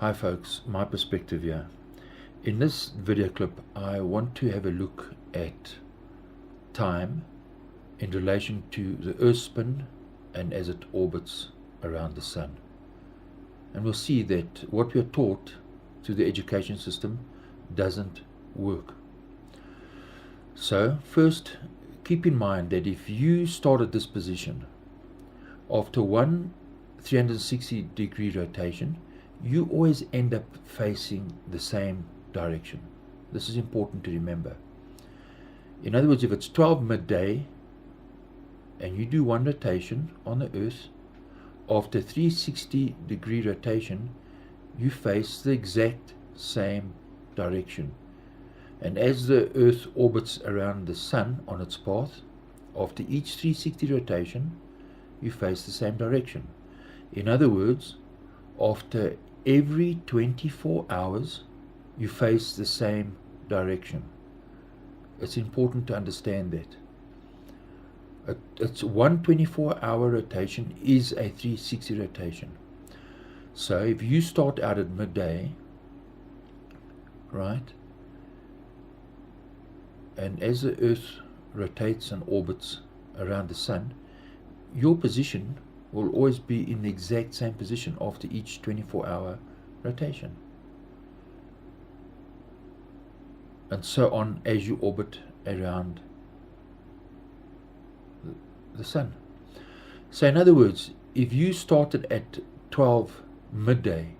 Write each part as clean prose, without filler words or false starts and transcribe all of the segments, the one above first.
Hi folks, my perspective here. In this video clip I want to have a look at time in relation to the Earth's spin and as it orbits around the Sun. And we'll see that what we are taught through the education system doesn't work. So first, keep in mind that if you start at this position, after one 360-degree rotation, you always end up facing the same direction. This is important to remember. In other words, if it's 12 midday and you do one rotation on the Earth, after 360-degree rotation, you face the exact same direction. And as the Earth orbits around the Sun on its path, after each 360 rotation, you face the same direction. In other words, after every 24 hours, you face the same direction. It's important to understand that. It's one 24-hour rotation is a 360 rotation. So if you start out at midday, right, and as the Earth rotates and orbits around the Sun, your position will always be in the exact same position after each 24-hour rotation, and so on as you orbit around the Sun. So in other words, if you started at 12 midday,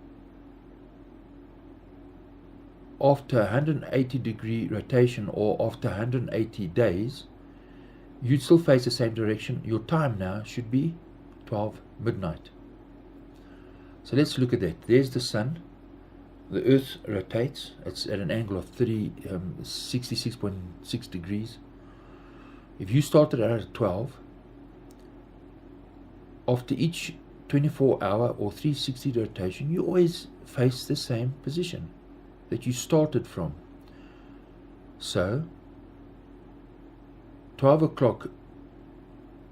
after 180-degree rotation or after 180 days, you'd still face the same direction. Your time now should be 12 midnight. So let's look at that. There's the Sun. The Earth rotates. It's at an angle of 66.6 degrees. If you started out at 12, after each 24-hour or 360 rotation, you always face the same position that you started from. So 12 o'clock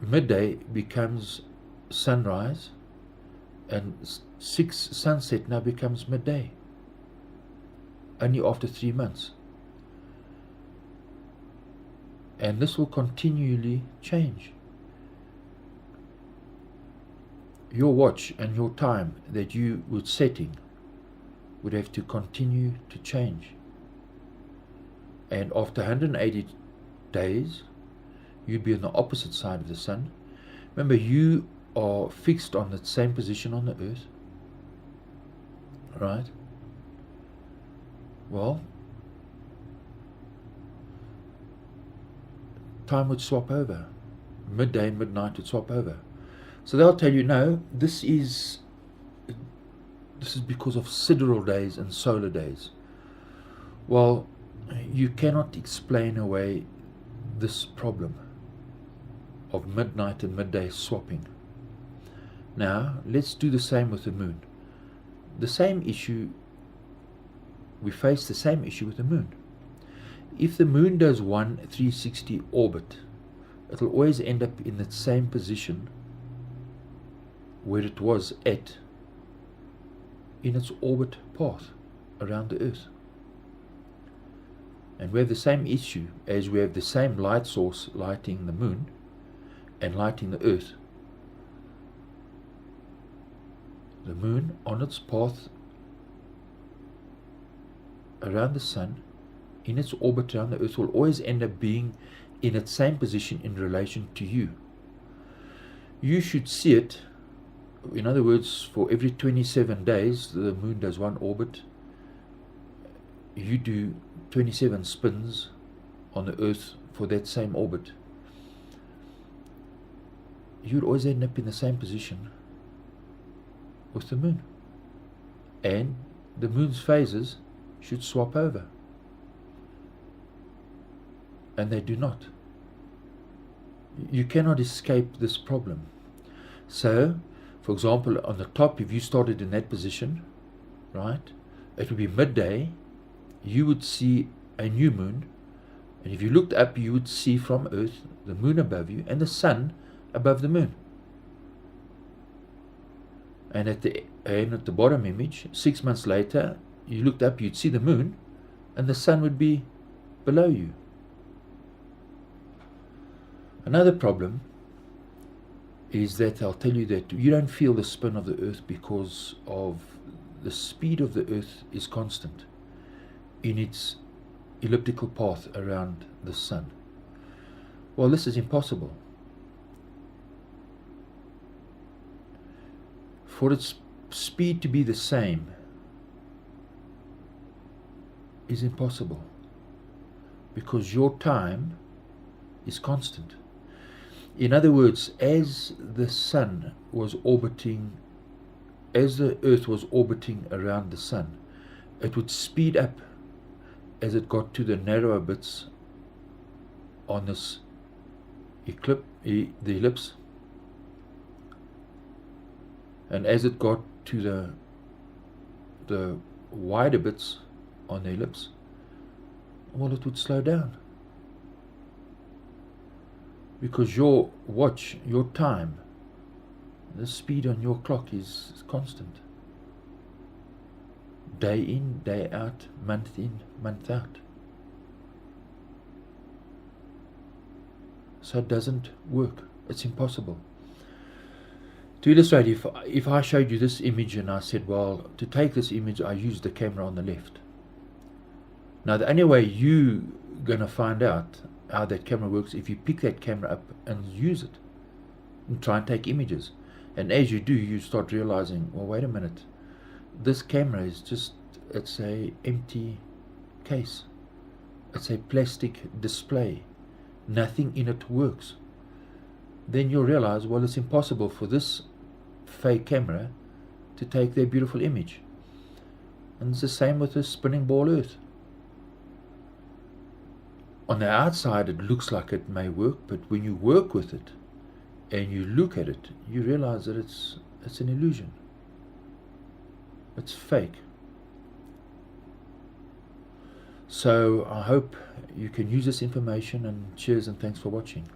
midday becomes sunrise, and 6 sunset now becomes midday, only after 3 months. And this will continually change. Your watch and your time that you were setting would have to continue to change. And after 180 days, you'd be on the opposite side of the Sun. Remember, you are fixed on the same position on the Earth, right? Well, time would swap over. Midday and midnight would swap over. So they'll tell you, no, this is because of sidereal days and solar days. Well, you cannot explain away this problem of midnight and midday swapping. Now, let's do the same with the Moon. The same issue, we face the same issue with the Moon. If the Moon does one 360 orbit, it will always end up in the same position where it was at in its orbit path around the Earth. And we have the same issue as we have the same light source lighting the Moon and lighting the Earth. The Moon on its path around the Sun, in its orbit around the Earth, will always end up being in its same position in relation to you. You should see it. In other words, for every 27 days, the Moon does one orbit. You do 27 spins on the Earth for that same orbit. You'd always end up in the same position with the Moon. And the Moon's phases should swap over. And they do not. You cannot escape this problem. So, for example, on the top, if you started in that position, right, it would be midday, you would see a new moon, and if you looked up, you would see from Earth the Moon above you and the Sun above the Moon. And at the bottom image, 6 months later, you looked up, you'd see the moon, and the sun would be below you. Another problem is that I'll tell you that you don't feel the spin of the earth because of the speed of the earth is constant in its elliptical path around the sun. Well, this is impossible. For its speed to be the same is impossible, because your time is constant. In other words, as the sun was orbiting, as the earth was orbiting around the sun, it would speed up as it got to the narrower bits on this the ellipse, and as it got to the wider bits on the ellipse, well, it would slow down, because your watch, your time, the speed on your clock is constant, day in, day out, month in, month out. So it doesn't work. It's impossible. To illustrate, if I showed you this image and I said, well, to take this image I used the camera on the left. Now the only way you're going to find out how that camera works if you pick that camera up and use it and try and take images. And as you do, you start realizing, well, wait a minute, this camera is just, it's a empty case. It's a plastic display. Nothing in it works. Then you'll realize, well, it's impossible for this fake camera to take their beautiful image. And it's the same with the spinning ball earth. On the outside it looks like it may work, but when you work with it and you look at it, you realize that it's an illusion. It's fake. So I hope you can use this information, and cheers and thanks for watching.